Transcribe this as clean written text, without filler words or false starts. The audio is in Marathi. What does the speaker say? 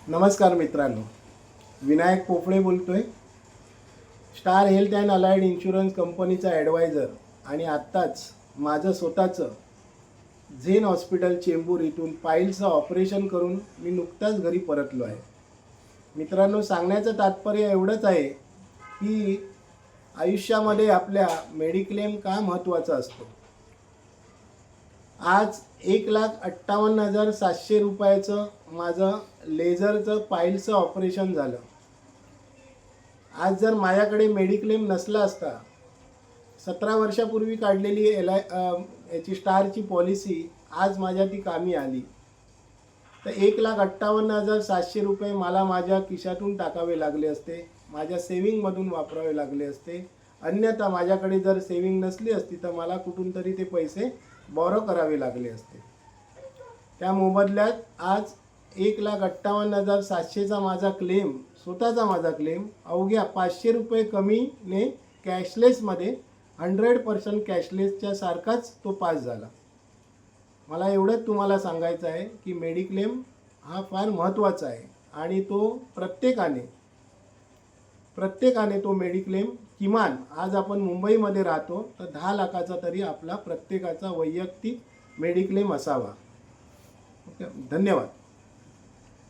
नमस्कार मित्रांनो, विनायक पोफळे बोलतोय. Star health and allied insurance कंपनीचा ॲडवायझर आणि आत्ताच माझं स्वतःचं झेन हॉस्पिटल चेंबूर इथून पाईल्सचं ऑपरेशन करून मी नुकताच घरी परतलो आहे. मित्रांनो, सांगण्याचं तात्पर्य एवढंच आहे की आयुष्यामध्ये आपल्या मेडिक्लेम का महत्त्वाचा असतो. आज 1,58,700 रुपयाचं माझं लेझरचं पाईल्सचं ऑपरेशन झालं. आज जर माझ्याकडे मेडिक्लेम नसला असता, 17 वर्षापूर्वी काढलेली याची स्टारची पॉलिसी आज माझ्या ती कामी आली, तर 1,58,700 रुपये मला माझ्या खिशातून टाकावे लागले असते, माझ्या सेविंगमधून वापरावे लागले असते. अन्यथा माझ्याकडे जर सेविंग नसली असती तर मला कुठून तरी ते पैसे बॉरो करावे लागले असते. त्या मोबदल्यात आज 1,58,700चा माझा क्लेम, स्वतःचा माझा क्लेम अवघ्या 500 रुपये कमीने कॅशलेसमध्ये 100% कॅशलेसच्या सारखाच तो पास झाला. मला एवढंच तुम्हाला सांगायचं आहे की मेडिक्लेम हा फार महत्त्वाचा आहे आणि तो प्रत्येकाने तो मेडिक्लेम किमान, आज आपण मुंबईमध्ये राहतो तर 10 लाखाचा तरी आपला प्रत्येकाचा वैयक्तिक मेडिक्लेम असावा. ओके, धन्यवाद.